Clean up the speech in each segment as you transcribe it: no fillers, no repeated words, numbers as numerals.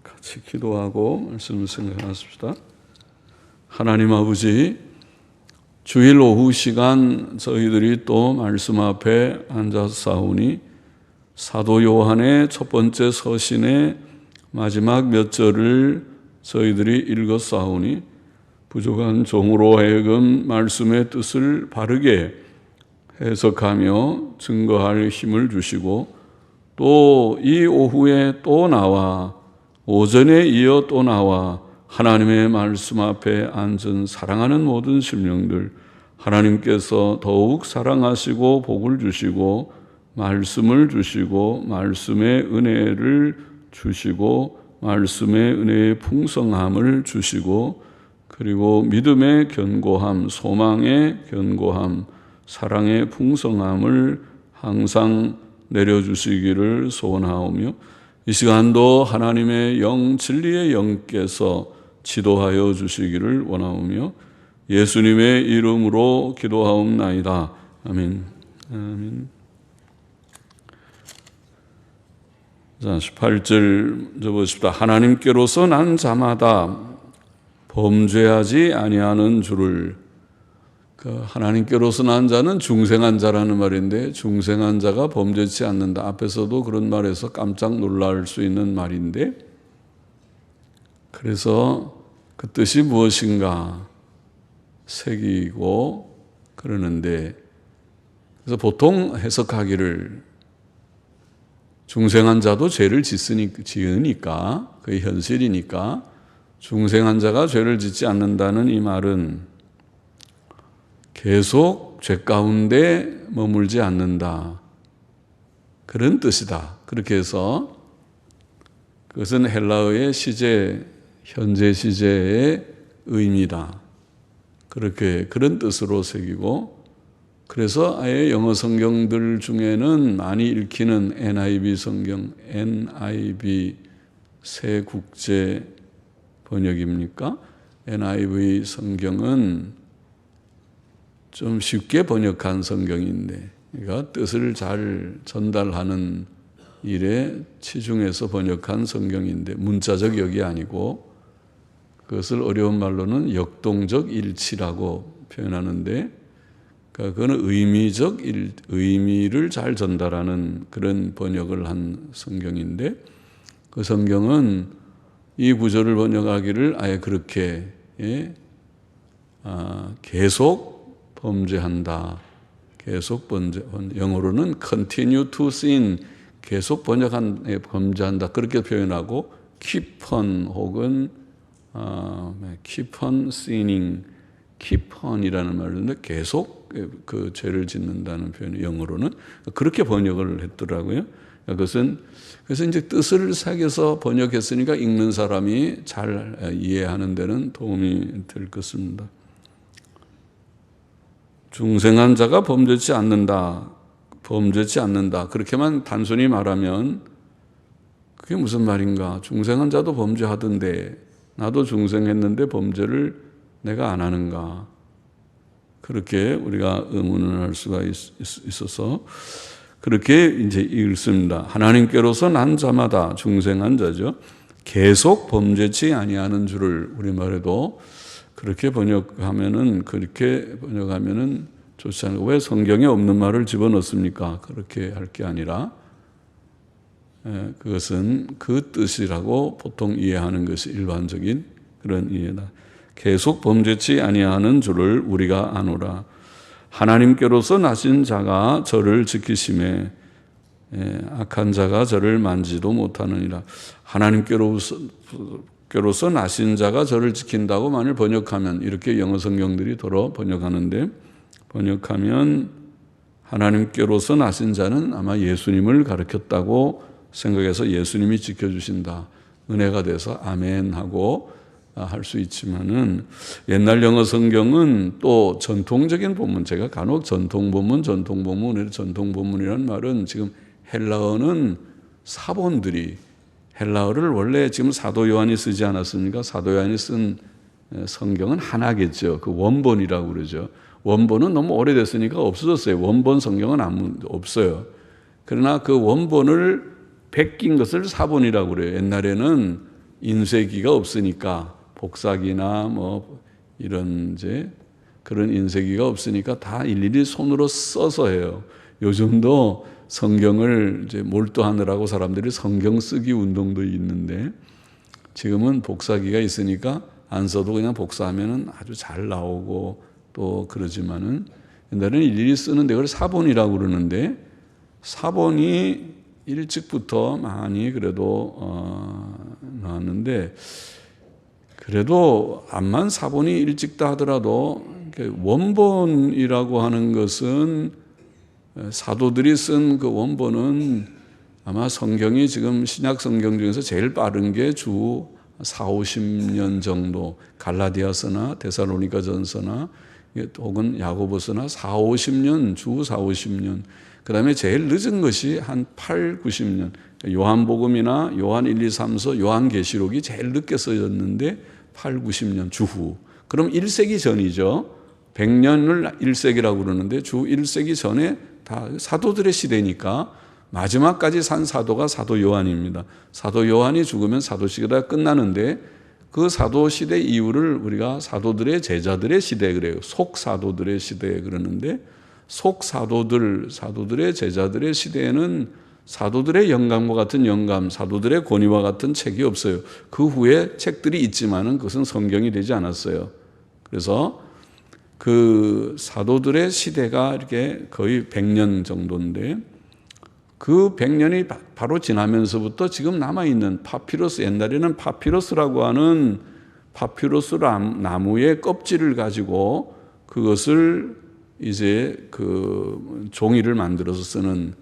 같이 기도하고 말씀을 생각하십시다. 하나님 아버지, 주일 오후 시간 저희들이 또 말씀 앞에 앉아서 싸우니 사도 요한의 첫 번째 서신의 마지막 몇 절을 저희들이 읽어 싸우니 부족한 종으로 하여금 말씀의 뜻을 바르게 해석하며 증거할 힘을 주시고 또 이 오후에 또 나와 오전에 이어 또 나와 하나님의 말씀 앞에 앉은 사랑하는 모든 심령들, 하나님께서 더욱 사랑하시고 복을 주시고 말씀을 주시고 말씀의 은혜를 주시고 말씀의 은혜의 풍성함을 주시고 그리고 믿음의 견고함, 소망의 견고함, 사랑의 풍성함을 항상 내려주시기를 소원하오며 이 시간도 하나님의 영, 진리의 영께서 지도하여 주시기를 원하오며 예수님의 이름으로 기도하옵나이다. 아멘. 아멘. 자, 18절 적으십시다. 하나님께로서 난 자마다 범죄하지 아니하는 줄을. 하나님께로서 난 자는 중생한 자라는 말인데 중생한 자가 범죄치 않는다. 앞에서도 그런 말에서 깜짝 놀랄 수 있는 말인데 그래서 그 뜻이 무엇인가 새기고 그러는데 그래서 보통 해석하기를 중생한 자도 죄를 지으니까 그게 현실이니까 중생한 자가 죄를 짓지 않는다는 이 말은 계속 죄 가운데 머물지 않는다. 그런 뜻이다. 그렇게 해서 그것은 헬라어의 시제, 현재 시제의 의미다. 그런 뜻으로 새기고 그래서 아예 영어 성경들 중에는 많이 읽히는 NIV 성경, NIV 새 국제 번역입니까? NIV 성경은 좀 쉽게 번역한 성경인데, 그러니까 뜻을 잘 전달하는 일에 치중해서 번역한 성경인데, 문자적 역이 아니고, 그것을 어려운 말로는 역동적 일치라고 표현하는데, 그러니까 그건 의미를 잘 전달하는 그런 번역을 한 성경인데, 그 성경은 이 구절을 번역하기를 아예 그렇게, 계속 범죄한다. 계속 영어로는 continue to sin, 계속 범죄한다. 그렇게 표현하고 keep on 혹은 keep on sinning, keep on이라는 말인데 계속 그 죄를 짓는다는 표현이 영어로는 그렇게 번역을 했더라고요. 그래서 이제 뜻을 새겨서 번역했으니까 읽는 사람이 잘 이해하는 데는 도움이 될 것입니다. 중생한 자가 범죄치 않는다. 그렇게만 단순히 말하면 그게 무슨 말인가? 중생한 자도 범죄하던데 나도 중생했는데 범죄를 내가 안 하는가? 그렇게 우리가 의문을 할 수가 있어서 그렇게 이제 읽습니다. 하나님께로서 난 자마다 중생한 자죠. 계속 범죄치 아니하는 줄을 우리말에도 그렇게 번역하면은 좋지 않고 왜 성경에 없는 말을 집어넣습니까? 그렇게 할 게 아니라 그것은 그 뜻이라고 보통 이해하는 것이 일반적인 그런 이해다. 계속 범죄치 아니하는 줄을 우리가 아노라. 하나님께로서 나신 자가 저를 지키심에 악한 자가 저를 만지도 못하느니라. 하나님께로서 나신 자가 저를 지킨다고 만일 번역하면 이렇게 영어 성경들이 도로 번역하는데 번역하면 하나님께로서 나신 자는 아마 예수님을 가르쳤다고 생각해서 예수님이 지켜주신다. 은혜가 돼서 아멘 하고 할 수 있지만은 옛날 영어 성경은 또 전통적인 본문, 제가 간혹 전통본문이라는 말은 지금 헬라어는 사본들이 헬라어를 원래 지금 사도 요한이 쓰지 않았습니까? 사도 요한이 쓴 성경은 하나겠죠. 그 원본이라고 그러죠. 원본은 너무 오래됐으니까 없어졌어요. 원본 성경은 없어요. 그러나 그 원본을 베낀 것을 사본이라고 그래요. 옛날에는 인쇄기가 없으니까 복사기나 뭐 이런 이제 그런 인쇄기가 없으니까 다 일일이 손으로 써서 해요. 요즘도 성경을 이제 몰두하느라고 사람들이 성경 쓰기 운동도 있는데 지금은 복사기가 있으니까 안 써도 그냥 복사하면은 아주 잘 나오고 또 그러지만은 옛날에는 일일이 쓰는데 그걸 사본이라고 그러는데 사본이 일찍부터 많이 그래도 나왔는데 그래도 암만 사본이 일찍다 하더라도 원본이라고 하는 것은 사도들이 쓴 그 원본은 아마 성경이 지금 신약 성경 중에서 제일 빠른 게 주 40-50년 정도 갈라디아서나 데살로니가전서나 혹은 야고보서나 40-50년 주 40-50년 그 다음에 제일 늦은 것이 한 8-90년 요한복음이나 요한 1, 2, 3서 요한계시록이 제일 늦게 써졌는데 8-90년 주후 그럼 1세기 전이죠. 100년을 1세기라고 그러는데 주 1세기 전에 다 사도들의 시대니까 마지막까지 산 사도가 사도 요한입니다. 사도 요한이 죽으면 사도 시대가 끝나는데 그 사도 시대 이후를 우리가 사도들의 제자들의 시대 그래요. 속사도들의 시대 그러는데 속사도들, 사도들의 제자들의 시대에는 사도들의 영감과 같은 영감, 사도들의 권위와 같은 책이 없어요. 그 후에 책들이 있지만은 그것은 성경이 되지 않았어요. 그래서 그 사도들의 시대가 이렇게 거의 100년 정도인데 그 100년이 바로 지나면서부터 지금 남아있는 파피루스, 옛날에는 파피루스라고 하는 파피루스 나무의 껍질을 가지고 그것을 이제 그 종이를 만들어서 쓰는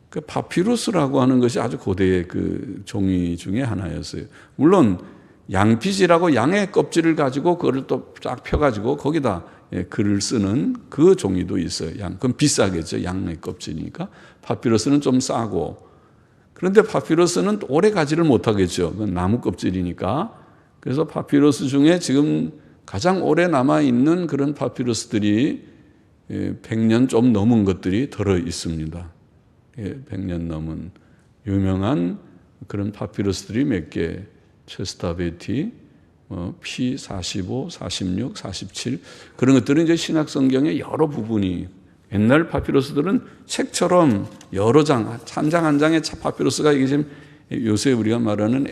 그 파피루스라고 하는 것이 아주 고대의 그 종이 중에 하나였어요. 물론 양피지라고 양의 껍질을 가지고 그걸 또 쫙 펴가지고 거기다 글을 쓰는 그 종이도 있어요. 그건 비싸겠죠. 양의 껍질이니까. 파피루스는 좀 싸고. 그런데 파피루스는 오래 가지를 못하겠죠. 그건 나무 껍질이니까. 그래서 파피루스 중에 지금 가장 오래 남아있는 그런 파피루스들이 100년 좀 넘은 것들이 들어 있습니다. 100년 넘은 유명한 그런 파피루스들이 몇 개, 체스타베티, P45, 46, 47 그런 것들은 이제 신약 성경의 여러 부분이 옛날 파피루스들은 책처럼 여러 장, 한 장 한 장의 파피루스가 이게 지금 요새 우리가 말하는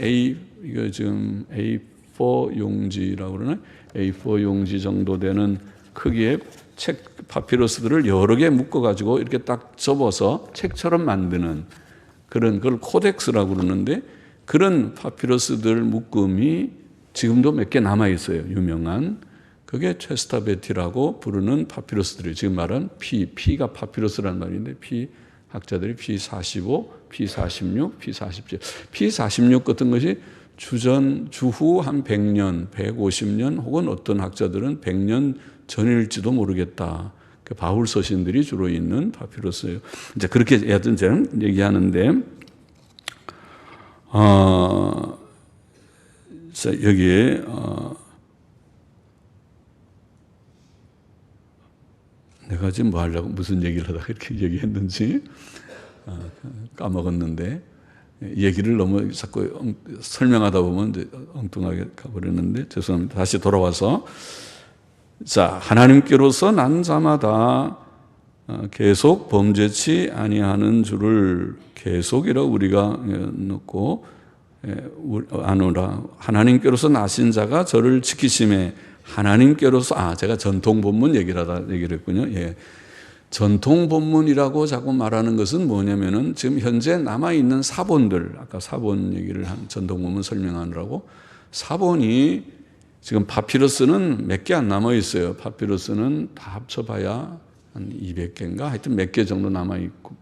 이거 지금 A4 용지라고 그러나 A4 용지 정도 되는 크기의 책 파피루스들을 여러 개 묶어가지고 이렇게 딱 접어서 책처럼 만드는 그런 걸 코덱스라고 그러는데 그런 파피루스들 묶음이 지금도 몇 개 남아있어요. 유명한. 그게 체스타베티라고 부르는 파피루스들이 지금 말한 P가 파피루스라는 말인데 학자들이 P45, P46, P47. P46 같은 것이 주후 한 100년, 150년 혹은 어떤 학자들은 100년 전일지도 모르겠다. 그 바울 서신들이 주로 있는 파피루스예요. 이제 그렇게 하여튼 얘기하는데 여기에 내가 지금 뭐 하려고 무슨 얘기를 하다가 이렇게 얘기했는지 까먹었는데 얘기를 너무 자꾸 설명하다 보면 이제 엉뚱하게 가버렸는데 죄송합니다. 다시 돌아와서 자 하나님께로서 난 자마다 계속 범죄치 아니하는 줄을 계속이라고 우리가 넣고 아노라 하나님께로서 나신 자가 저를 지키심에 하나님께로서 제가 전통 본문 얘기를 했군요. 예. 전통 본문이라고 자꾸 말하는 것은 뭐냐면은 지금 현재 남아 있는 사본들 아까 사본 얘기를 한 전통 본문 설명하느라고 사본이 지금 파피루스는 몇 개 안 남아 있어요. 파피루스는 다 합쳐봐야 한 200개인가 하여튼 몇 개 정도 남아 있고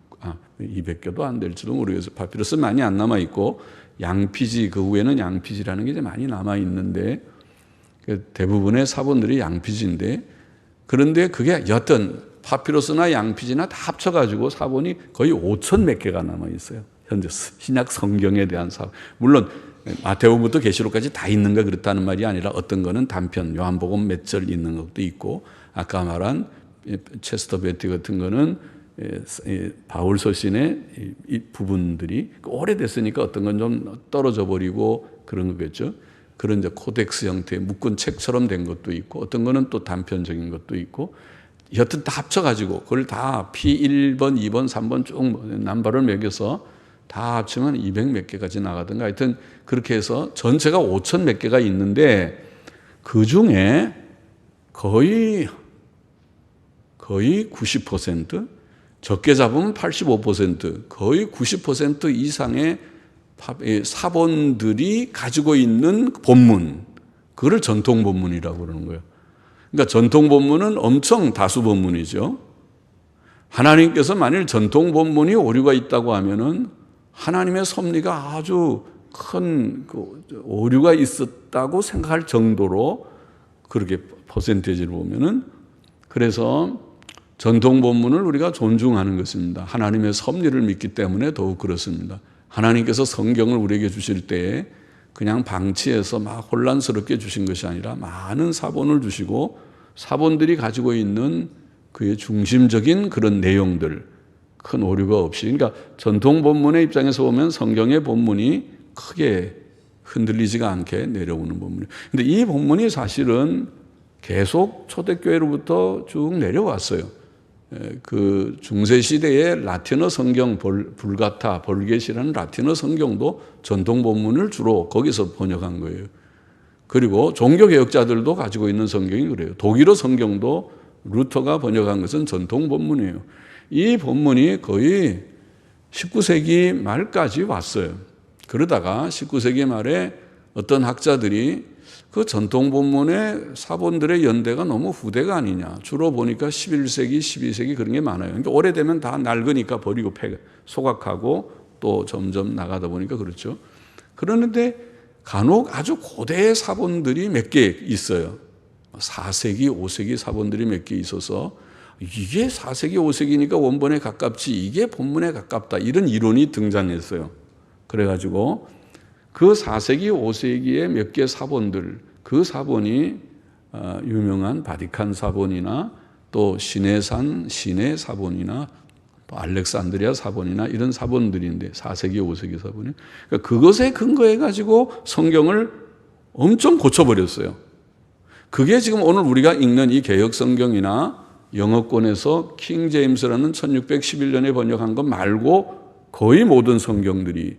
200개도 안 될지도 모르겠어요. 파피루스 많이 안 남아 있고 양피지 그 후에는 양피지라는 게 이제 많이 남아 있는데 대부분의 사본들이 양피지인데 그런데 그게 여튼 파피루스나 양피지나 다 합쳐가지고 사본이 거의 5천 몇 개가 남아 있어요. 현재 신약 성경에 대한 사본. 물론 마태복음부터 계시록까지 다 있는가 그렇다는 말이 아니라 어떤 거는 단편 요한복음 몇 절 있는 것도 있고 아까 말한 체스터베티 같은 거는 바울 서신의 이 부분들이 오래됐으니까 어떤 건 좀 떨어져 버리고 그런 거겠죠. 그런 이제 코덱스 형태의 묶은 책처럼 된 것도 있고 어떤 거는 또 단편적인 것도 있고 여튼 다 합쳐가지고 그걸 다 P1번, 2번, 3번 쭉 남발을 매겨서 다 합치면 200 몇 개까지 나가든가 하여튼 그렇게 해서 전체가 5,000 몇 개가 있는데 그 중에 거의 90%, 적게 잡으면 85%, 거의 90% 이상의 사본들이 가지고 있는 본문, 그걸 전통 본문이라고 그러는 거예요. 그러니까 전통 본문은 엄청 다수 본문이죠. 하나님께서 만일 전통 본문이 오류가 있다고 하면은 하나님의 섭리가 아주 큰 오류가 있었다고 생각할 정도로 그렇게 퍼센테이지를 보면은 그래서 전통 본문을 우리가 존중하는 것입니다. 하나님의 섭리를 믿기 때문에 더욱 그렇습니다. 하나님께서 성경을 우리에게 주실 때에 그냥 방치해서 막 혼란스럽게 주신 것이 아니라 많은 사본을 주시고 사본들이 가지고 있는 그의 중심적인 그런 내용들, 큰 오류가 없이, 그러니까 전통 본문의 입장에서 보면 성경의 본문이 크게 흔들리지가 않게 내려오는 본문이에요. 근데 이 본문이 사실은 계속 초대교회로부터 쭉 내려왔어요. 그 중세시대의 라틴어 성경 불가타, 벌게시라는 라틴어 성경도 전통 본문을 주로 거기서 번역한 거예요. 그리고 종교개혁자들도 가지고 있는 성경이 그래요. 독일어 성경도 루터가 번역한 것은 전통 본문이에요. 이 본문이 거의 19세기 말까지 왔어요. 그러다가 19세기 말에 어떤 학자들이 그 전통 본문의 사본들의 연대가 너무 후대가 아니냐. 주로 보니까 11세기, 12세기 그런 게 많아요. 그러니까 오래되면 다 낡으니까 버리고 소각하고 또 점점 나가다 보니까 그렇죠. 그러는데 간혹 아주 고대의 사본들이 몇 개 있어요. 4세기, 5세기 사본들이 몇 개 있어서 이게 4세기, 5세기니까 원본에 가깝지 이게 본문에 가깝다. 이런 이론이 등장했어요. 그래가지고 그 4세기, 5세기의 몇 개 사본들, 그 사본이 유명한 바티칸 사본이나 또 시내산 시내 사본이나 또 알렉산드리아 사본이나 이런 사본들인데 4세기, 5세기 사본이 그러니까 그것에 근거해 가지고 성경을 엄청 고쳐버렸어요. 그게 지금 오늘 우리가 읽는 이 개역 성경이나 영어권에서 킹 제임스라는 1611년에 번역한 것 말고 거의 모든 성경들이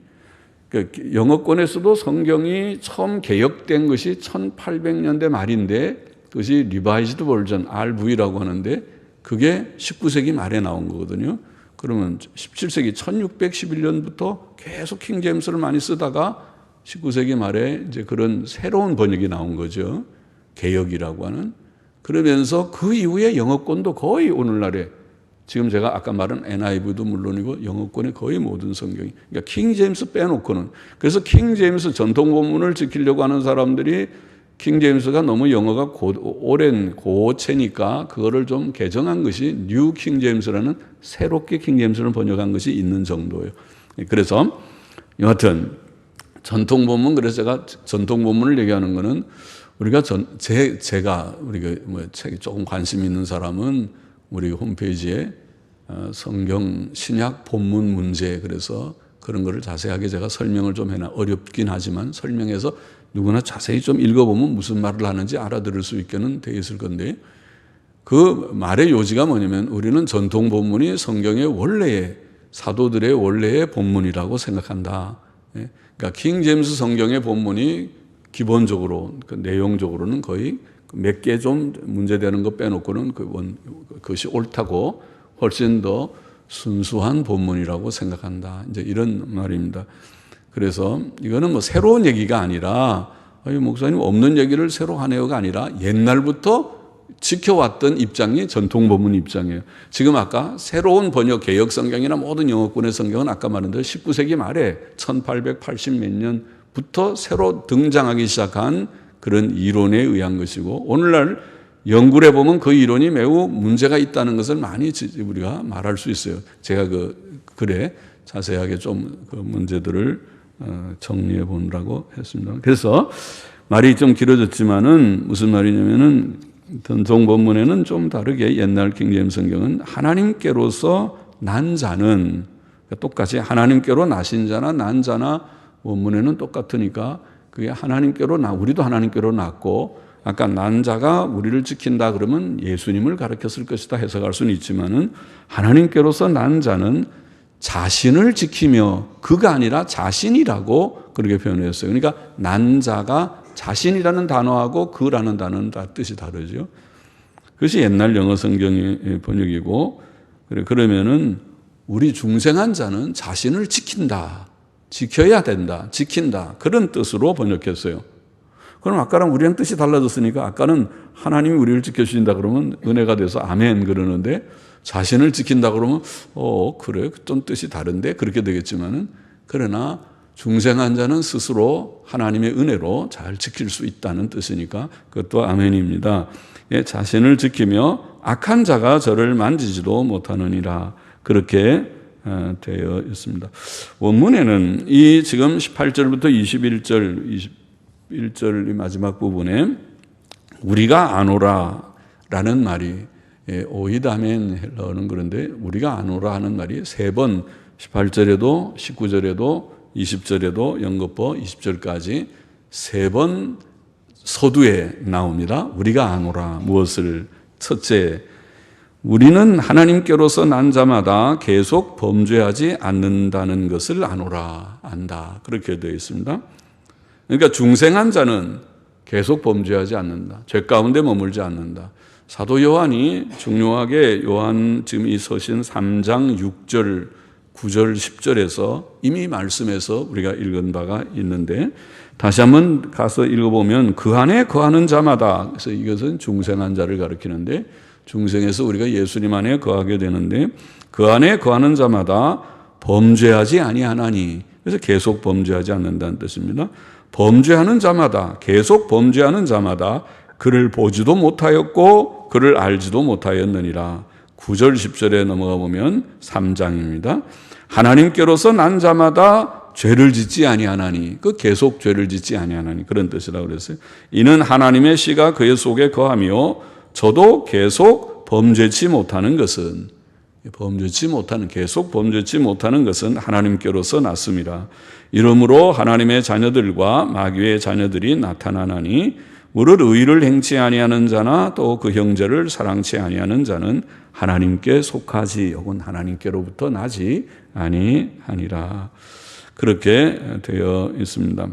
영어권에서도 성경이 처음 개역된 것이 1800년대 말인데 그것이 리바이즈드 버전 RV라고 하는데 그게 19세기 말에 나온 거거든요. 그러면 17세기 1611년부터 계속 킹 제임스를 많이 쓰다가 19세기 말에 이제 그런 새로운 번역이 나온 거죠. 개역이라고 하는. 그러면서 그 이후에 영어권도 거의 오늘날에 지금 제가 아까 말한 NIV도 물론이고 영어권의 거의 모든 성경이 그러니까 킹 제임스 빼놓고는 그래서 킹 제임스 전통 본문을 지키려고 하는 사람들이 킹 제임스가 너무 영어가 오랜 고체니까 그거를 좀 개정한 것이 뉴 킹 제임스라는 새롭게 킹 제임스를 번역한 것이 있는 정도예요. 그래서 여하튼 전통 본문 그래서 제가 전통 본문을 얘기하는 거는 우리가 제가 우리가 뭐 책에 조금 관심 있는 사람은 우리 홈페이지에 성경 신약 본문 문제 그래서 그런 거를 자세하게 제가 설명을 좀 해놔 어렵긴 하지만 설명해서 누구나 자세히 좀 읽어보면 무슨 말을 하는지 알아들을 수 있게는 돼 있을 건데 그 말의 요지가 뭐냐면 우리는 전통 본문이 성경의 원래의 사도들의 원래의 본문이라고 생각한다. 그러니까 킹 제임스 성경의 본문이 기본적으로 그 내용적으로는 거의 몇 개 좀 문제되는 거 빼놓고는 그것이 옳다고 훨씬 더 순수한 본문이라고 생각한다. 이제 이런 말입니다. 그래서 이거는 뭐 새로운 얘기가 아니라 목사님 없는 얘기를 새로 하네요가 아니라 옛날부터 지켜왔던 입장이 전통 본문 입장이에요. 지금 아까 새로운 번역 개역 성경이나 모든 영어권의 성경은 아까 말한 대로 19세기 말에 1880 몇 년부터 새로 등장하기 시작한 그런 이론에 의한 것이고 오늘날 연구를 해보면 그 이론이 매우 문제가 있다는 것을 많이 우리가 말할 수 있어요. 제가 글에 자세하게 좀 그 문제들을 정리해 보느라고 했습니다. 그래서 말이 좀 길어졌지만은 무슨 말이냐면은 전통 본문에는 좀 다르게 옛날 킹 제임스 성경은 하나님께로서 난 자는 똑같이 하나님께로 나신 자나 난 자나 원문에는 똑같으니까 그게 하나님께로 우리도 하나님께로 났고 아까 난 자가 우리를 지킨다 그러면 예수님을 가르쳤을 것이다 해석할 수는 있지만은 하나님께로서 난 자는 자신을 지키며 그가 아니라 자신이라고 그렇게 표현했어요. 그러니까 난 자가 자신이라는 단어하고 그라는 단어는 다 뜻이 다르죠. 그것이 옛날 영어 성경의 번역이고 그러면은 우리 중생한 자는 자신을 지킨다. 지켜야 된다. 지킨다. 그런 뜻으로 번역했어요. 그럼 아까랑 우리랑 뜻이 달라졌으니까 아까는 하나님이 우리를 지켜주신다 그러면 은혜가 돼서 아멘 그러는데 자신을 지킨다 그러면 그래 좀 뜻이 다른데 그렇게 되겠지만은 그러나 중생한 자는 스스로 하나님의 은혜로 잘 지킬 수 있다는 뜻이니까 그것도 아멘입니다. 예, 자신을 지키며 악한 자가 저를 만지지도 못하느니라 그렇게 되어 있습니다. 원문에는 이 지금 18절부터 21절 마지막 부분에 우리가 아노라라는 말이 오이다멘 헬라어는 그런데 우리가 아노라 하는 말이 3번 18절에도 19절에도 20절에도 영급보 20절까지 3번 서두에 나옵니다. 우리가 아노라 무엇을 첫째 우리는 하나님께로서 난 자마다 계속 범죄하지 않는다는 것을 아노라 안다 그렇게 되어 있습니다. 그러니까 중생한 자는 계속 범죄하지 않는다. 죄 가운데 머물지 않는다. 사도 요한이 중요하게 요한 지금 이 서신 3장 6절 9절 10절에서 이미 말씀해서 우리가 읽은 바가 있는데 다시 한번 가서 읽어보면 그 안에 거하는 자마다 그래서 이것은 중생한 자를 가리키는데 중생에서 우리가 예수님 안에 거하게 되는데 그 안에 거하는 자마다 범죄하지 아니하나니 그래서 계속 범죄하지 않는다는 뜻입니다. 범죄하는 자마다 계속 범죄하는 자마다 그를 보지도 못하였고 그를 알지도 못하였느니라. 9절 10절에 넘어가 보면 3장입니다. 하나님께로서 난 자마다 죄를 짓지 아니하나니 그 계속 죄를 짓지 아니하나니 그런 뜻이라고 그랬어요. 이는 하나님의 씨가 그의 속에 거하며 저도 계속 범죄치 못하는 것은 계속 범죄치 못하는 것은 하나님께로서 났음이라. 이러므로 하나님의 자녀들과 마귀의 자녀들이 나타나나니 무릇 의를 행치 아니하는 자나 또 그 형제를 사랑치 아니하는 자는 하나님께 속하지 혹은 하나님께로부터 나지 아니하니라. 그렇게 되어 있습니다.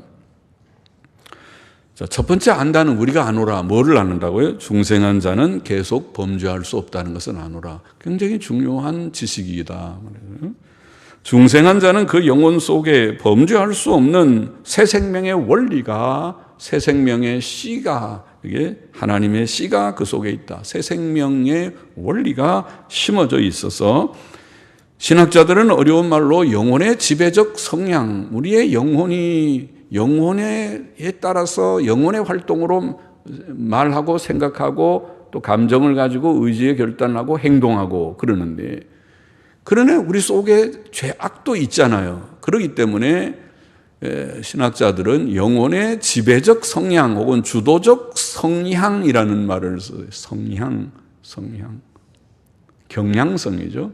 자, 첫 번째 안다는 우리가 아노라. 뭐를 아는다고요? 중생한 자는 계속 범죄할 수 없다는 것을 아노라. 굉장히 중요한 지식이다. 중생한 자는 그 영혼 속에 범죄할 수 없는 새 생명의 원리가 새 생명의 씨가 이게 하나님의 씨가 그 속에 있다. 새 생명의 원리가 심어져 있어서 신학자들은 어려운 말로 영혼의 지배적 성향, 우리의 영혼에 따라서 영혼의 활동으로 말하고 생각하고 또 감정을 가지고 의지에 결단하고 행동하고 그러는데 그러네 우리 속에 죄악도 있잖아요. 그렇기 때문에 신학자들은 영혼의 지배적 성향 혹은 주도적 성향이라는 말을 써요. 성향, 경향성이죠.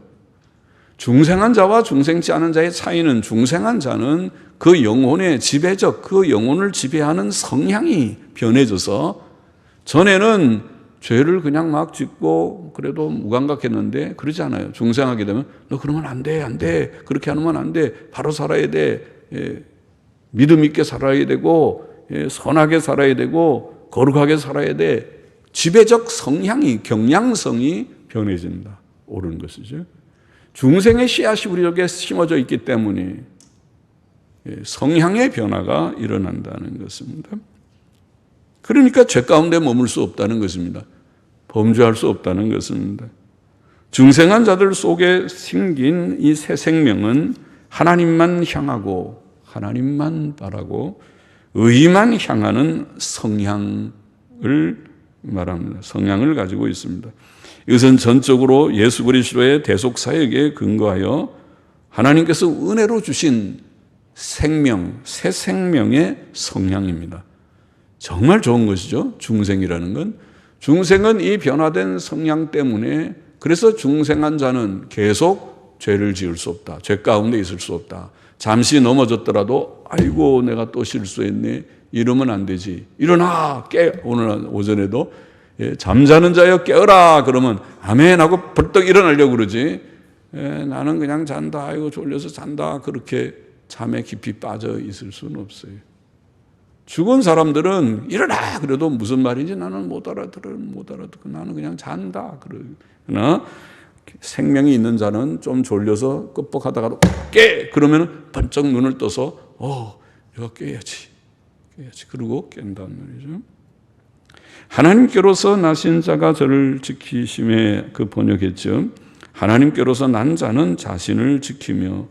중생한 자와 중생치 않은 자의 차이는 중생한 자는 그 영혼의 지배적, 그 영혼을 지배하는 성향이 변해져서 전에는 죄를 그냥 막 짓고 그래도 무감각했는데 그러지 않아요. 중생하게 되면 너 그러면 안 돼. 그렇게 하면 안 돼. 바로 살아야 돼. 믿음 있게 살아야 되고 선하게 살아야 되고 거룩하게 살아야 돼. 지배적 성향이 경향성이 변해진다. 옳은 것이죠. 중생의 씨앗이 우리 속에 심어져 있기 때문에 성향의 변화가 일어난다는 것입니다. 그러니까 죄 가운데 머물 수 없다는 것입니다. 범죄할 수 없다는 것입니다. 중생한 자들 속에 생긴 이 새 생명은 하나님만 향하고 하나님만 바라고 의만 향하는 성향을 말합니다. 성향을 가지고 있습니다. 이것은 전적으로 예수 그리스도의 대속 사역에 근거하여 하나님께서 은혜로 주신 생명, 새 생명의 성향입니다. 정말 좋은 것이죠. 중생이라는 건. 중생은 이 변화된 성향 때문에 그래서 중생한 자는 계속 죄를 지을 수 없다. 죄 가운데 있을 수 없다. 잠시 넘어졌더라도 아이고 내가 또 실수했네. 이러면 안 되지. 일어나 깨. 오늘 오전에도 잠자는 자여 깨어라 그러면 아멘 하고 벌떡 일어나려고 그러지. 나는 그냥 잔다. 아이고 졸려서 잔다. 그렇게 잠에 깊이 빠져 있을 수는 없어요. 죽은 사람들은 일어나 그래도 무슨 말인지 나는 못 알아듣고 나는 그냥 잔다. 그러나 생명이 있는 자는 좀 졸려서 끄뻑하다가도 깨! 그러면 번쩍 눈을 떠서 내가 깨야지. 그러고 깬단 말이죠. 하나님께로서 나신 자가 저를 지키심에 그 번역했죠. 하나님께로서 난 자는 자신을 지키며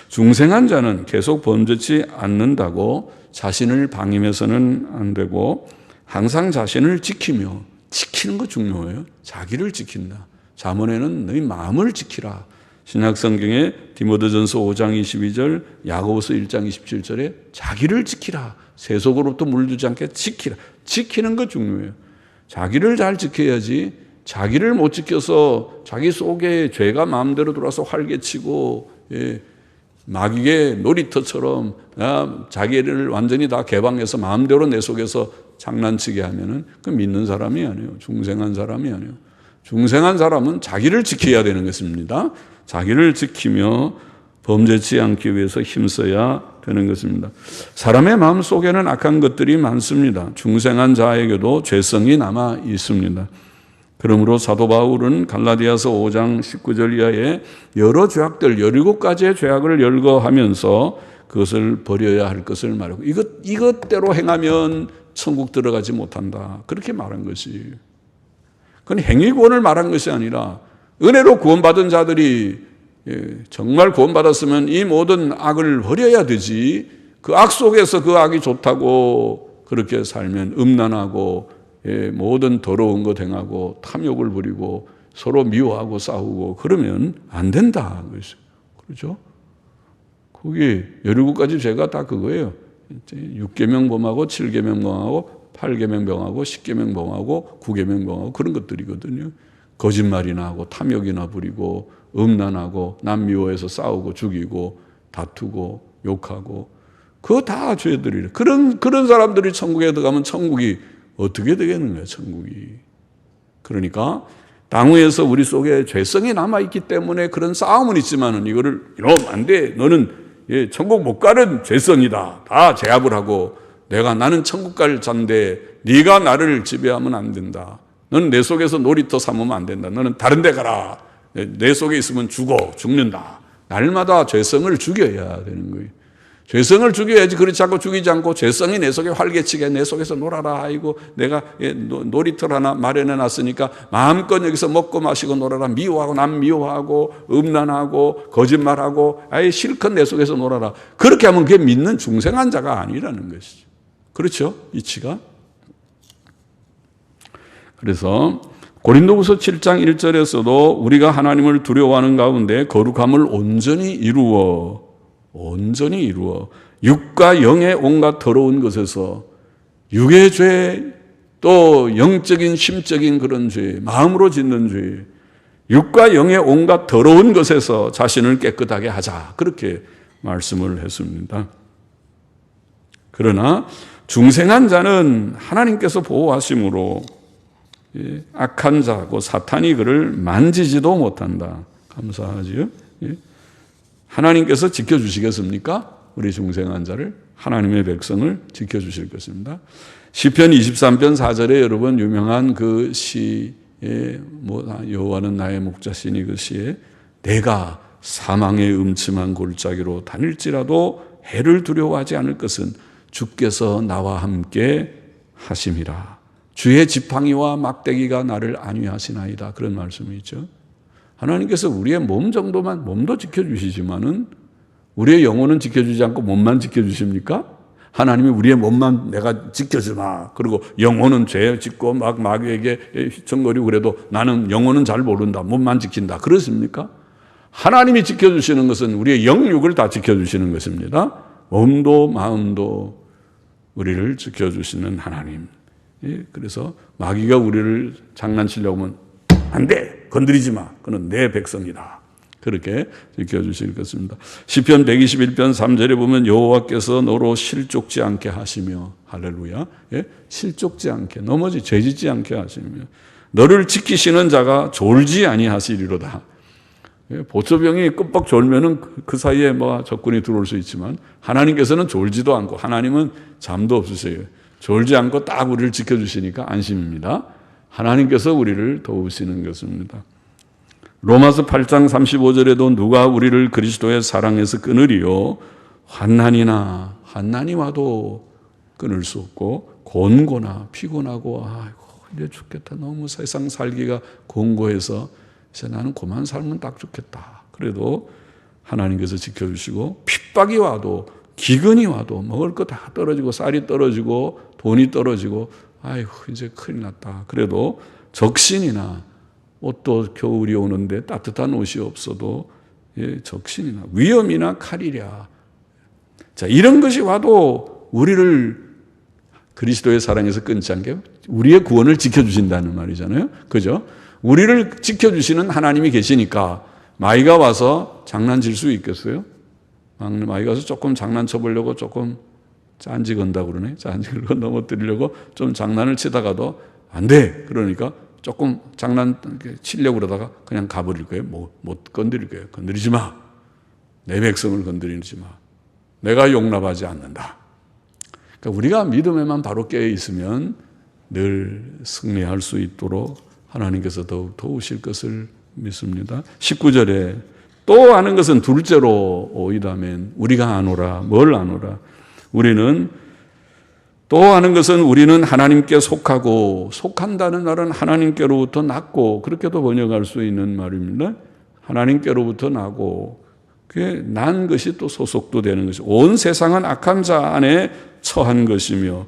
중생한 자는 계속 범죄치 않는다고 자신을 방임해서는 안 되고 항상 자신을 지키며 지키는 거 중요해요. 자기를 지킨다. 잠언에는 너희 마음을 지키라. 신약성경에 디모데전서 5장 22절, 야고보서 1장 27절에 자기를 지키라. 세속으로부터 물들지 않게 지키라. 지키는 거 중요해요. 자기를 잘 지켜야지. 자기를 못 지켜서 자기 속에 죄가 마음대로 들어와서 활개치고 마귀의 놀이터처럼 자기를 완전히 다 개방해서 마음대로 내 속에서 장난치게 하면은 그 믿는 사람이 아니에요. 중생한 사람이 아니에요. 중생한 사람은 자기를 지켜야 되는 것입니다. 자기를 지키며 범죄치 않기 위해서 힘써야 되는 것입니다. 사람의 마음 속에는 악한 것들이 많습니다. 중생한 자에게도 죄성이 남아 있습니다. 그러므로 사도 바울은 갈라디아서 5장 19절 이하에 여러 죄악들 17가지의 죄악을 열거하면서 그것을 버려야 할 것을 말하고 이것대로 행하면 천국 들어가지 못한다. 그렇게 말한 것이에요. 그건 행위구원을 말한 것이 아니라 은혜로 구원받은 자들이 정말 구원받았으면 이 모든 악을 버려야 되지. 그 악 속에서 그 악이 좋다고 그렇게 살면 음란하고 모든 더러운 것 행하고 탐욕을 부리고 서로 미워하고 싸우고 그러면 안 된다. 그렇죠? 거기 17가지 죄가 다 그거예요. 6계명 범하고 7계명 범하고 8계명 범하고 10계명 범하고 9계명 범하고 그런 것들이거든요. 거짓말이나 하고 탐욕이나 부리고 음란하고 남 미워해서 싸우고 죽이고 다투고 욕하고 그거 다 죄들이래. 그런 사람들이 천국에 들어가면 천국이 어떻게 되겠는 거예요, 천국이. 그러니까 당위에서 우리 속에 죄성이 남아있기 때문에 그런 싸움은 있지만은 이거를 이러면 안 돼. 너는 천국 못 가는 죄성이다. 다 제압을 하고 나는 천국 갈 자인데 네가 나를 지배하면 안 된다. 너는 내 속에서 놀이터 삼으면 안 된다. 너는 다른 데 가라. 내 속에 있으면 죽는다. 날마다 죄성을 죽여야 되는 거예요. 죄성을 죽여야지. 그렇지 않고 죽이지 않고 죄성이 내 속에 활개치게 내 속에서 놀아라. 아이고 내가 놀이터를 하나 마련해 놨으니까 마음껏 여기서 먹고 마시고 놀아라. 미워하고 남 미워하고 음란하고 거짓말하고 아예 실컷 내 속에서 놀아라. 그렇게 하면 그게 믿는 중생한 자가 아니라는 것이죠. 그렇죠? 이치가. 그래서 고린도후서 7장 1절에서도 우리가 하나님을 두려워하는 가운데 거룩함을 온전히 이루어 육과 영의 온갖 더러운 것에서 육의 죄, 또 영적인 심적인 그런 죄, 마음으로 짓는 죄, 육과 영의 온갖 더러운 것에서 자신을 깨끗하게 하자. 그렇게 말씀을 했습니다. 그러나 중생한 자는 하나님께서 보호하심으로 악한 자고 사탄이 그를 만지지도 못한다. 감사하지요? 하나님께서 지켜주시겠습니까? 우리 중생한 자를, 하나님의 백성을 지켜주실 것입니다. 시편 23편 4절에 여러분 유명한 그 시에 여호와는 나의 목자시니 그 시에 내가 사망의 음침한 골짜기로 다닐지라도 해를 두려워하지 않을 것은 주께서 나와 함께 하심이라. 주의 지팡이와 막대기가 나를 안위하시나이다. 그런 말씀이 있죠. 하나님께서 우리의 몸도 지켜주시지만은 우리의 영혼은 지켜주지 않고 몸만 지켜주십니까? 하나님이 우리의 몸만 내가 지켜주마. 그리고 영혼은 죄 짓고 막 마귀에게 휘청거리고 그래도 나는 영혼은 잘 모른다. 몸만 지킨다. 그렇습니까? 하나님이 지켜주시는 것은 우리의 영육을 다 지켜주시는 것입니다. 몸도 마음도 우리를 지켜주시는 하나님. 그래서 마귀가 우리를 장난치려고 하면 안 돼! 건드리지 마! 그는 내 백성이다. 그렇게 지켜주실 것입니다. 시편 121편 3절에 보면 여호와께서 너로 실족지 않게 하시며, 할렐루야, 예? 실족지 않게, 넘어지 죄짓지 않게 하시며 너를 지키시는 자가 졸지 아니하시리로다. 예? 보초병이 끔뻑 졸면은 그 사이에 뭐 적군이 들어올 수 있지만 하나님께서는 졸지도 않고, 하나님은 잠도 없으세요. 졸지 않고 딱 우리를 지켜주시니까 안심입니다. 하나님께서 우리를 도우시는 것입니다. 로마서 8장 35절에도 누가 우리를 그리스도의 사랑에서 끊으리요? 환난이 와도 끊을 수 없고, 곤고나 피곤하고 아이고 이제 죽겠다, 너무 세상 살기가 공고해서 이제 나는 그만 살면 딱 좋겠다. 그래도 하나님께서 지켜주시고, 핍박이 와도 기근이 와도 먹을 거 다 떨어지고 쌀이 떨어지고 돈이 떨어지고 아이고 이제 큰일 났다. 그래도 적신이나 옷도 겨울이 오는데 따뜻한 옷이 없어도 적신이나 위험이나 칼이랴. 자, 이런 것이 와도 우리를 그리스도의 사랑에서 끊지 않게 우리의 구원을 지켜주신다는 말이잖아요. 그죠? 우리를 지켜주시는 하나님이 계시니까 마귀가 와서 장난칠 수 있겠어요? 마귀가 와서 조금 장난쳐 보려고 조금 짠지 건다고 그러네. 짠지를 넘어뜨리려고 좀 장난을 치다가도 안 돼. 그러니까 조금 장난 치려고 그러다가 그냥 가버릴 거예요. 못 건드릴 거예요. 건드리지 마. 내 백성을 건드리지 마. 내가 용납하지 않는다. 그러니까 우리가 믿음에만 바로 깨어 있으면 늘 승리할 수 있도록 하나님께서 더욱 도우실 것을 믿습니다. 19절에 또 아는 것은 둘째로 오이다면 우리가 아노라. 뭘 아노라? 우리는 또 아는 것은 우리는 하나님께 속하고, 속한다는 말은 하나님께로부터 났고, 그렇게도 번역할 수 있는 말입니다. 하나님께로부터 나고, 그게 난 것이 또 소속도 되는 것이, 온 세상은 악한 자 안에 처한 것이며,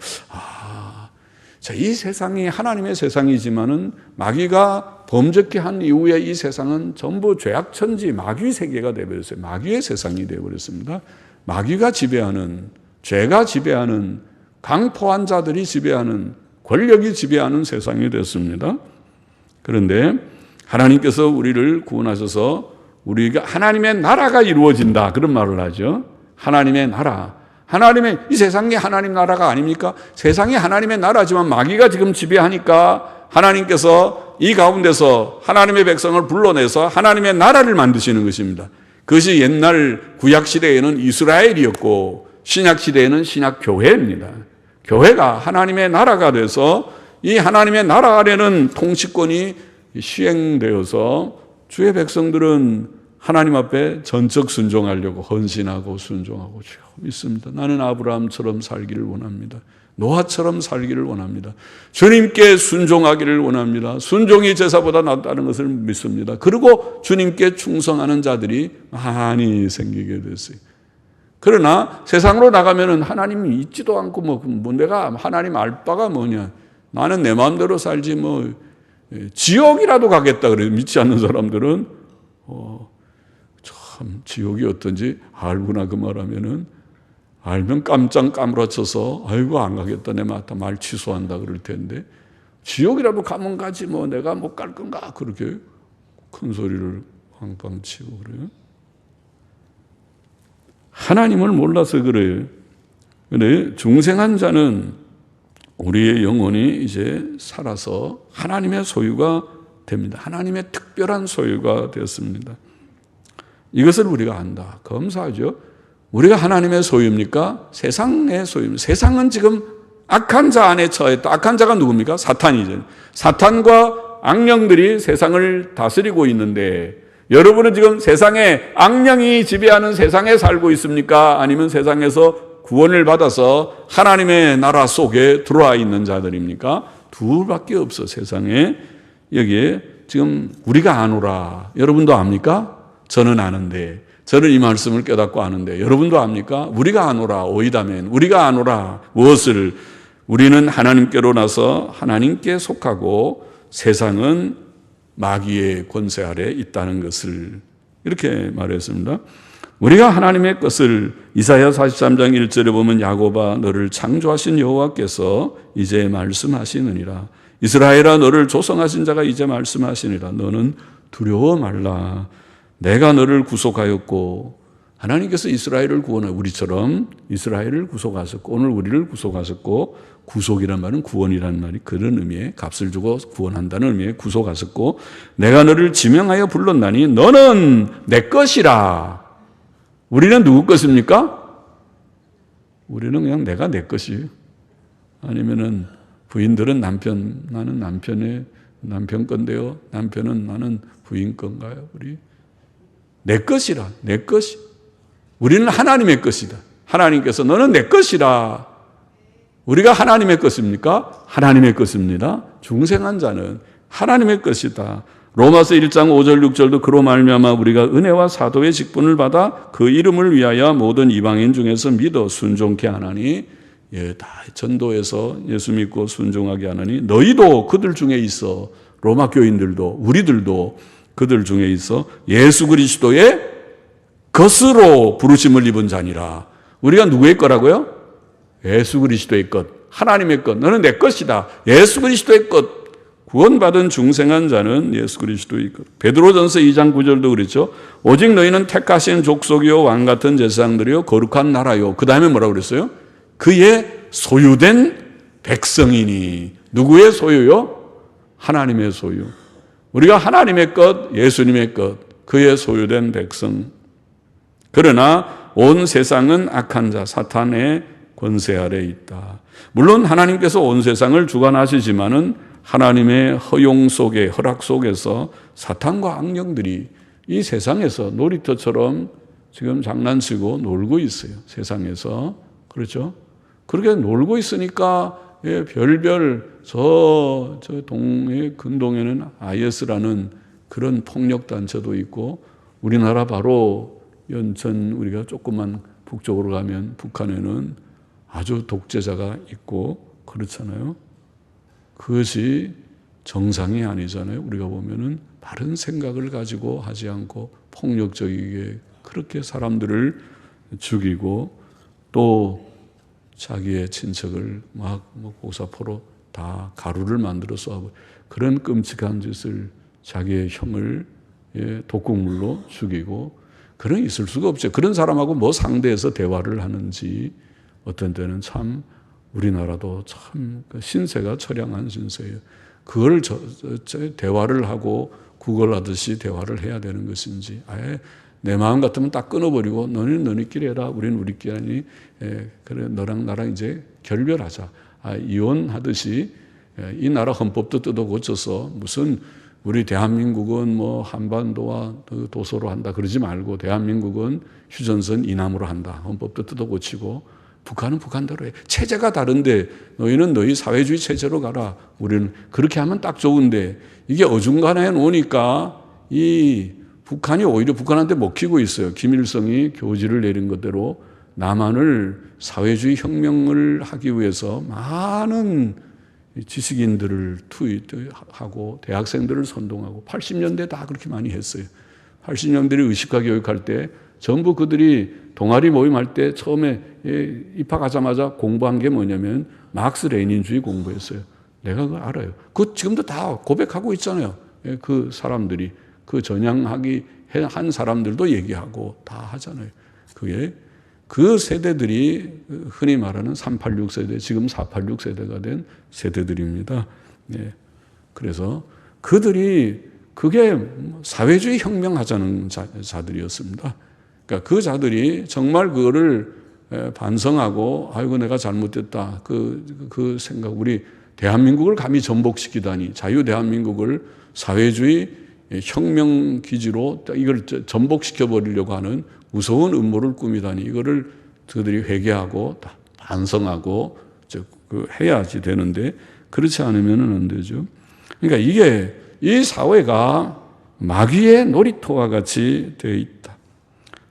자, 이 세상이 하나님의 세상이지만은 마귀가 범죄케 한 이후에 이 세상은 전부 죄악천지 마귀 세계가 되어버렸어요. 마귀의 세상이 되어버렸습니다. 마귀가 지배하는, 죄가 지배하는, 강포한 자들이 지배하는, 권력이 지배하는 세상이 됐습니다. 그런데 하나님께서 우리를 구원하셔서 우리가 하나님의 나라가 이루어진다, 그런 말을 하죠. 하나님의 나라. 이 세상이 하나님 나라가 아닙니까? 세상이 하나님의 나라지만 마귀가 지금 지배하니까 하나님께서 이 가운데서 하나님의 백성을 불러내서 하나님의 나라를 만드시는 것입니다. 그것이 옛날 구약시대에는 이스라엘이었고 신약시대에는 신약교회입니다. 교회가 하나님의 나라가 돼서 이 하나님의 나라 아래는 통치권이 시행되어서 주의 백성들은 하나님 앞에 전적 순종하려고 헌신하고 순종하고 주여 믿습니다. 나는 아브라함처럼 살기를 원합니다. 노아처럼 살기를 원합니다. 주님께 순종하기를 원합니다. 순종이 제사보다 낫다는 것을 믿습니다. 그리고 주님께 충성하는 자들이 많이 생기게 됐어요. 그러나 세상으로 나가면은 하나님이 있지도 않고 뭐 내가 하나님 알 바가 뭐냐. 나는 내 마음대로 살지 뭐 지옥이라도 가겠다 그래요. 믿지 않는 사람들은 참 지옥이 어떤지 알구나 그 말하면은 알면 깜짝 까무러쳐서 아이고 안 가겠다 내 말 취소한다 그럴 텐데 지옥이라도 가면 가지 뭐 내가 못 갈 건가 그렇게 큰 소리를 빵빵 치고 그래요. 하나님을 몰라서 그래요. 근데 중생한 자는 우리의 영혼이 이제 살아서 하나님의 소유가 됩니다. 하나님의 특별한 소유가 되었습니다. 이것을 우리가 안다. 검사하죠. 우리가 하나님의 소유입니까? 세상의 소유입니다. 세상은 지금 악한 자 안에 처했다. 악한 자가 누굽니까? 사탄이죠. 사탄과 악령들이 세상을 다스리고 있는데 여러분은 지금 세상에 악령이 지배하는 세상에 살고 있습니까? 아니면 세상에서 구원을 받아서 하나님의 나라 속에 들어와 있는 자들입니까? 둘밖에 없어 세상에. 여기에 지금 우리가 아노라. 여러분도 압니까? 저는 아는데, 저는 이 말씀을 깨닫고 아는데 여러분도 압니까? 우리가 아노라. 오이다면 우리가 아노라. 무엇을? 우리는 하나님께로 나서 하나님께 속하고 세상은 마귀의 권세 아래 있다는 것을 이렇게 말했습니다. 우리가 하나님의 것을 이사야 43장 1절에 보면 야곱아 너를 창조하신 여호와께서 이제 말씀하시느니라. 이스라엘아 너를 조성하신 자가 이제 말씀하시니라. 너는 두려워 말라. 내가 너를 구속하였고, 하나님께서 이스라엘을 구원해, 우리처럼 이스라엘을 구속하셨고, 오늘 우리를 구속하셨고, 구속이란 말은 구원이라는 말이 그런 의미에, 값을 주고 구원한다는 의미에 구속하셨고, 내가 너를 지명하여 불렀나니 너는 내 것이라. 우리는 누구 것입니까? 우리는 그냥 내가 내 것이에요. 아니면은 부인들은 나는 남편 건데요, 남편은 나는 부인 건가요? 우리 내 것이라. 내 것이. 우리는 하나님의 것이다. 하나님께서 너는 내 것이라. 우리가 하나님의 것입니까? 하나님의 것입니다. 중생한 자는 하나님의 것이다. 로마서 1장 5절 6절도 그로 말미암아 우리가 은혜와 사도의 직분을 받아 그 이름을 위하여 모든 이방인 중에서 믿어 순종케 하나니, 다 전도해서 예수 믿고 순종하게 하나니 너희도 그들 중에 있어. 로마 교인들도 우리들도 그들 중에 있어 예수 그리스도의 것으로 부르심을 입은 자니라. 우리가 누구의 거라고요? 예수 그리스도의 것, 하나님의 것. 너는 내 것이다. 예수 그리스도의 것. 구원받은 중생한 자는 예수 그리스도의 것. 베드로전서 2장 9절도 그랬죠. 오직 너희는 택하신 족속이요 왕 같은 제사장들이요 거룩한 나라요. 그 다음에 뭐라고 그랬어요? 그의 소유된 백성이니. 누구의 소유요? 하나님의 소유. 우리가 하나님의 것, 예수님의 것, 그의 소유된 백성. 그러나 온 세상은 악한 자, 사탄의 권세 아래에 있다. 물론 하나님께서 온 세상을 주관하시지만은 하나님의 허용 속에, 허락 속에서 사탄과 악령들이 이 세상에서 놀이터처럼 지금 장난치고 놀고 있어요. 세상에서. 그렇죠? 그렇게 놀고 있으니까 별별 저 동해 근동에는 IS라는 그런 폭력단체도 있고, 우리나라 바로 연천 우리가 조금만 북쪽으로 가면 북한에는 아주 독재자가 있고 그렇잖아요. 그것이 정상이 아니잖아요. 우리가 보면은 바른 생각을 가지고 하지 않고 폭력적이게 그렇게 사람들을 죽이고, 또 자기의 친척을 막 고사포로 다 가루를 만들어서 하고, 그런 끔찍한 짓을 자기의 형을 독극물로 죽이고, 그런 있을 수가 없죠. 그런 사람하고 뭐 상대해서 대화를 하는지. 어떤 때는 참 우리나라도 참 신세가 처량한 신세예요. 그걸 대화를 하고 구걸하듯이 대화를 해야 되는 것인지, 아예 내 마음 같으면 딱 끊어버리고 너는 너희끼리 해라, 우리는 우리끼리 하니, 그래 너랑 나랑 이제 결별하자, 이혼하듯이. 이 나라 헌법도 뜯어 고쳐서 무슨 우리 대한민국은 뭐 한반도와 도서로 한다 그러지 말고, 대한민국은 휴전선 이남으로 한다. 헌법도 뜯어 고치고, 북한은 북한대로 해. 체제가 다른데 너희는 너희 사회주의 체제로 가라. 우리는 그렇게 하면 딱 좋은데, 이게 어중간해 놓으니까 이 북한이 오히려 북한한테 먹히고 있어요. 김일성이 교지를 내린 것대로 남한을 사회주의 혁명을 하기 위해서 많은 지식인들을 투입하고 대학생들을 선동하고, 80년대 다 그렇게 많이 했어요. 80년대에 의식화 교육할 때 전부 그들이 동아리 모임할 때 처음에 입학하자마자 공부한 게 뭐냐면 막스 레닌주의 공부했어요. 내가 그거 알아요. 그거 지금도 다 고백하고 있잖아요. 그 사람들이, 그 전향하기 한 사람들도 얘기하고 다 하잖아요. 그게 그 세대들이 흔히 말하는 386 세대, 지금 486 세대가 된 세대들입니다. 그래서 그들이 그게 사회주의 혁명하자는 자들이었습니다. 그러니까 그 자들이 정말 그거를 반성하고, 아이고 내가 잘못됐다, 그 생각, 우리 대한민국을 감히 전복시키다니, 자유 대한민국을 사회주의 혁명 기지로 이걸 전복시켜 버리려고 하는 무서운 음모를 꾸미다니, 이거를 그들이 회개하고 반성하고 해야지 되는데, 그렇지 않으면 안 되죠. 그러니까 이게 이 사회가 마귀의 놀이터와 같이 되어 있다.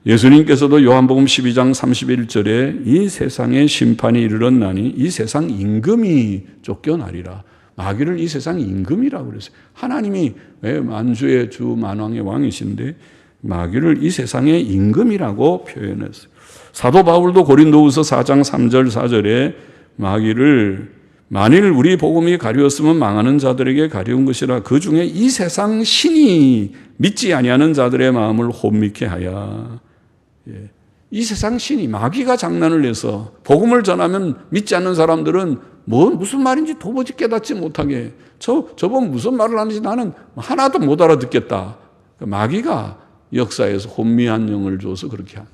예수님께서도 요한복음 12장 31절에 이 세상에 심판이 이르렀나니 이 세상 임금이 쫓겨나리라. 마귀를 이 세상 임금이라고 그랬어요. 하나님이 왜 만주의 주 만왕의 왕이신데 마귀를 이 세상의 임금이라고 표현했어요. 사도 바울도 고린도후서 4장 3절 4절에 마귀를 만일 우리 복음이 가리웠으면 망하는 자들에게 가리운 것이라. 그 중에 이 세상 신이 믿지 아니하는 자들의 마음을 혼미케 하여. 이 세상 신이 마귀가 장난을 내서 복음을 전하면 믿지 않는 사람들은 무슨 말인지 도무지 깨닫지 못하게, 저분 무슨 말을 하는지 나는 하나도 못 알아듣겠다. 마귀가 역사에서 혼미한 영을 줘서 그렇게 한다.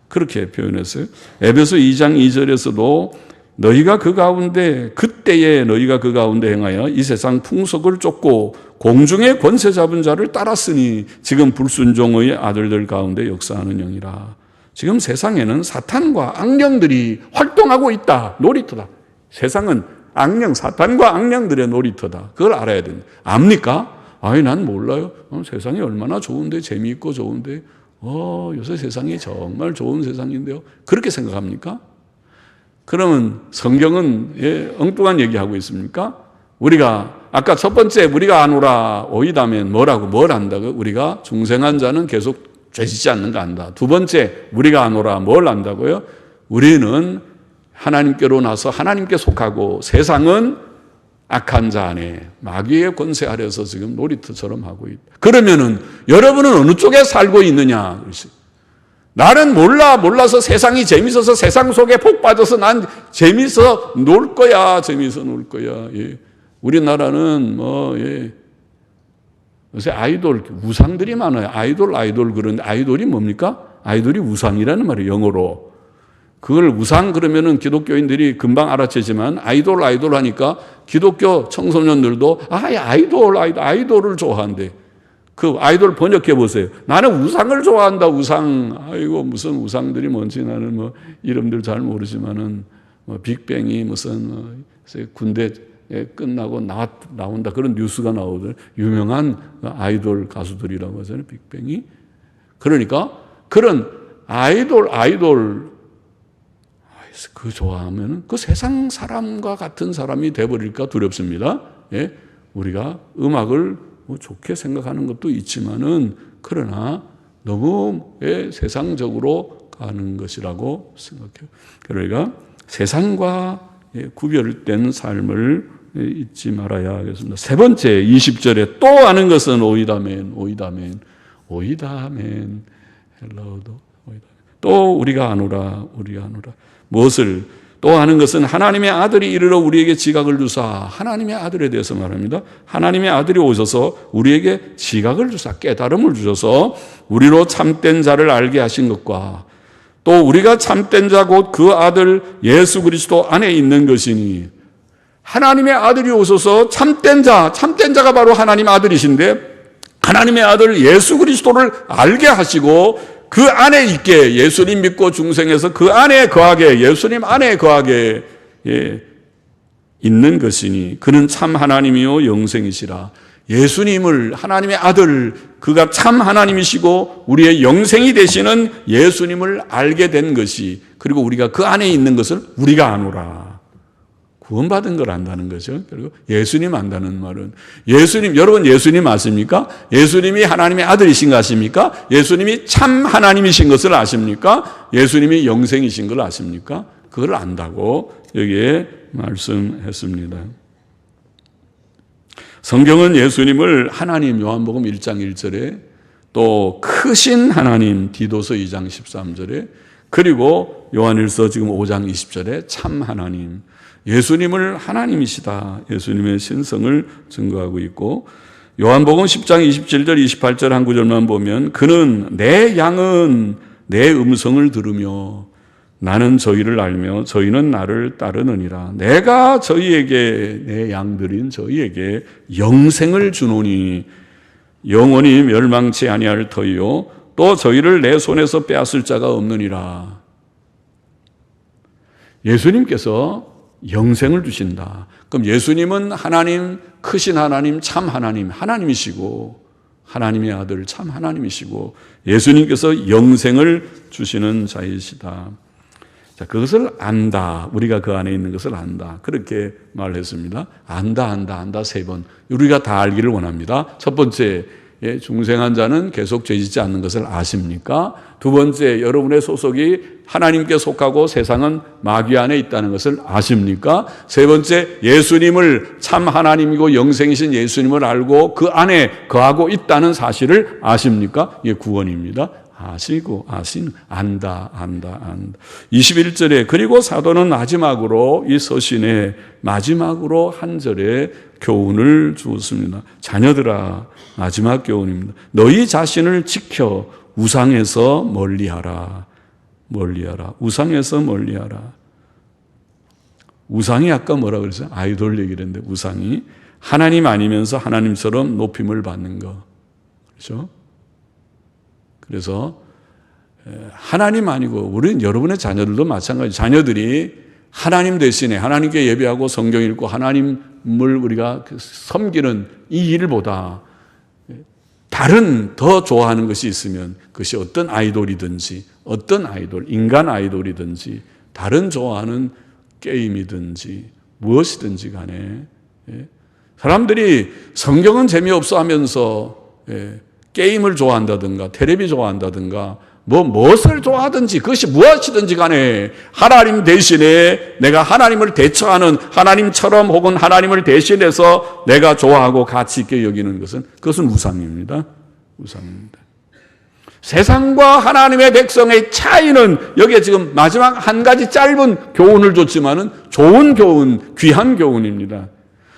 그렇게 표현했어요. 에베소 2장 2절에서도 너희가 그 가운데, 그때에 너희가 그 가운데 행하여 이 세상 풍속을 쫓고 공중의 권세 잡은 자를 따랐으니 지금 불순종의 아들들 가운데 역사하는 영이라. 지금 세상에는 사탄과 악령들이 활동하고 있다. 놀이터다. 세상은 사탄과 악령들의 놀이터다. 그걸 알아야 된다. 압니까? 난 몰라요. 세상이 얼마나 좋은데, 재미있고 좋은데, 요새 세상이 정말 좋은 세상인데요. 그렇게 생각합니까? 그러면 성경은 엉뚱한 얘기하고 있습니까? 우리가 아까 첫 번째 우리가 아노라 오이다면 뭘 안다고? 우리가 중생한 자는 계속 죄짓지 않는 거 안다. 두 번째 우리가 아노라 뭘 안다고요? 우리는 하나님께로 나서 하나님께 속하고 세상은 악한 자 안에 마귀의 권세 아래서 지금 놀이터처럼 하고 있다. 그러면은 여러분은 어느 쪽에 살고 있느냐? 나는 몰라서 세상이 재밌어서 세상 속에 폭 빠져서 난 재밌어 놀 거야. 우리나라는 요새 아이돌 우상들이 많아요. 아이돌 그런데 아이돌이 뭡니까? 아이돌이 우상이라는 말이에요. 영어로. 그걸 우상 그러면은 기독교인들이 금방 알아채지만 아이돌 하니까 기독교 청소년들도 아이돌을 좋아한대. 그 아이돌 번역해 보세요. 나는 우상을 좋아한다. 우상. 무슨 우상들이 뭔지 나는 이름들 잘 모르지만은 빅뱅이 무슨 군대 끝나고 나온다. 그런 뉴스가 나오더라고요. 유명한 아이돌 가수들이라고 하잖아요. 빅뱅이. 그러니까 그런 아이돌 그 좋아하면은 그 세상 사람과 같은 사람이 돼버릴까 두렵습니다. 우리가 음악을 좋게 생각하는 것도 있지만은 그러나 너무 세상적으로 가는 것이라고 생각해요. 그러니까 세상과 구별된 삶을 잊지 말아야 하겠습니다. 세 번째 20절에 또 아는 것은 오이다멘. 헬라어도 오이다멘. 또 우리가 아노라. 무엇을 또 아는 것은 하나님의 아들이 이르러 우리에게 지각을 주사. 하나님의 아들에 대해서 말합니다. 하나님의 아들이 오셔서 우리에게 지각을 주사, 깨달음을 주셔서 우리로 참된 자를 알게 하신 것과 또 우리가 참된 자 곧 그 아들 예수 그리스도 안에 있는 것이니. 하나님의 아들이 오셔서 참된 자가 바로 하나님 아들이신데 하나님의 아들 예수 그리스도를 알게 하시고 그 안에 있게, 예수님 믿고 중생해서 그 안에 거하게, 예수님 안에 거하게 있는 것이니 그는 참 하나님이요 영생이시라. 예수님을, 하나님의 아들, 그가 참 하나님이시고 우리의 영생이 되시는 예수님을 알게 된 것이, 그리고 우리가 그 안에 있는 것을 우리가 아노라. 구원받은 걸 안다는 거죠. 그리고 예수님 안다는 말은, 여러분 예수님 아십니까? 예수님이 하나님의 아들이신 거 아십니까? 예수님이 참 하나님이신 것을 아십니까? 예수님이 영생이신 걸 아십니까? 그걸 안다고 여기에 말씀했습니다. 성경은 예수님을 하나님, 요한복음 1장 1절에, 또 크신 하나님 디도서 2장 13절에, 그리고 요한일서 지금 5장 20절에 참 하나님, 예수님을 하나님이시다, 예수님의 신성을 증거하고 있고, 요한복음 10장 27절 28절 한 구절만 보면 그는 내 양은 내 음성을 들으며 나는 저희를 알며 저희는 나를 따르느니라. 내가 저희에게, 내 양들인 저희에게 영생을 주노니 영원히 멸망치 아니할 터이요 또 저희를 내 손에서 빼앗을 자가 없느니라. 예수님께서 영생을 주신다. 그럼 예수님은 하나님, 크신 하나님, 참 하나님, 하나님이시고 하나님의 아들, 참 하나님이시고 예수님께서 영생을 주시는 자이시다. 자, 그것을 안다. 우리가 그 안에 있는 것을 안다. 그렇게 말했습니다. 안다 세 번. 우리가 다 알기를 원합니다. 첫 번째, 중생한 자는 계속 죄짓지 않는 것을 아십니까? 두 번째, 여러분의 소속이 하나님께 속하고 세상은 마귀 안에 있다는 것을 아십니까? 세 번째, 예수님을 참 하나님이고 영생이신 예수님을 알고 그 안에 거하고 있다는 사실을 아십니까? 이게 구원입니다. 안다. 21절에 그리고 사도는 마지막으로 이 서신의 마지막으로 한 절에 교훈을 주었습니다. 자녀들아, 마지막 교훈입니다. 너희 자신을 지켜 우상에서 멀리하라. 우상에서 멀리하라. 우상이 아까 뭐라 그랬어요? 아이돌 얘기를 했는데, 우상이 하나님 아니면서 하나님처럼 높임을 받는 거. 그렇죠? 그래서 하나님 아니고 우리는 여러분의 자녀들도 마찬가지. 자녀들이 하나님 대신에 하나님께 예배하고 성경 읽고 하나님을 우리가 섬기는 이 일보다 다른 더 좋아하는 것이 있으면 그것이 어떤 아이돌이든지 인간 아이돌이든지 다른 좋아하는 게임이든지 무엇이든지 간에 사람들이 성경은 재미없어 하면서 게임을 좋아한다든가 텔레비 좋아한다든가 무엇을 좋아하든지 그것이 무엇이든지 간에 하나님 대신에 내가 하나님을 대처하는 하나님처럼 혹은 하나님을 대신해서 내가 좋아하고 가치 있게 여기는 그것은 우상입니다. 세상과 하나님의 백성의 차이는 여기에 지금 마지막 한 가지 짧은 교훈을 줬지만은 좋은 교훈, 귀한 교훈입니다.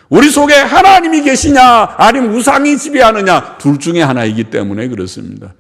우리 속에 하나님이 계시냐 아니면 우상이 지배하느냐 둘 중에 하나이기 때문에 그렇습니다.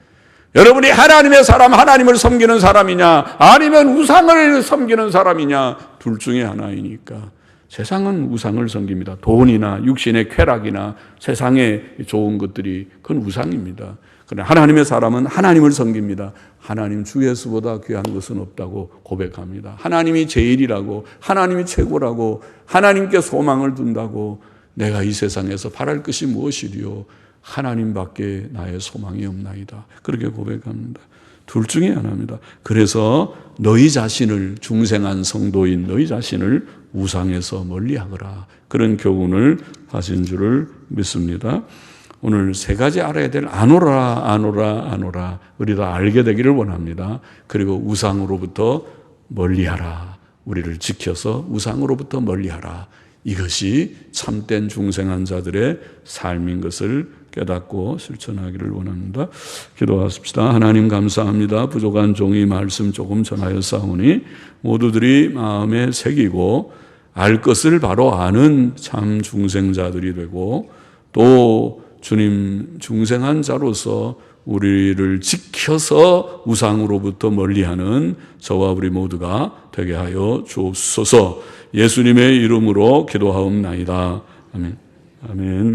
여러분이 하나님의 사람, 하나님을 섬기는 사람이냐 아니면 우상을 섬기는 사람이냐 둘 중에 하나이니까 세상은 우상을 섬깁니다. 돈이나 육신의 쾌락이나 세상의 좋은 것들이 그건 우상입니다. 그러나 하나님의 사람은 하나님을 섬깁니다. 하나님 주 예수보다 귀한 것은 없다고 고백합니다. 하나님이 제일이라고, 하나님이 최고라고, 하나님께 소망을 둔다고 내가 이 세상에서 바랄 것이 무엇이리요? 하나님밖에 나의 소망이 없나이다. 그렇게 고백합니다. 둘 중에 하나입니다. 그래서 너희 자신을 중생한 성도인 너희 자신을 우상에서 멀리하거라. 그런 교훈을 하신 줄을 믿습니다. 오늘 세 가지 알아야 될 아노라 우리 다 알게 되기를 원합니다. 그리고 우상으로부터 멀리하라. 우리를 지켜서 우상으로부터 멀리하라. 이것이 참된 중생한 자들의 삶인 것을 깨닫고 실천하기를 원합니다. 기도하십시다. 하나님 감사합니다. 부족한 종이 말씀 조금 전하였사오니 모두들이 마음에 새기고 알 것을 바로 아는 참 중생자들이 되고 또 주님 중생한 자로서 우리를 지켜서 우상으로부터 멀리하는 저와 우리 모두가 되게 하여 주옵소서. 예수님의 이름으로 기도하옵나이다. 아멘.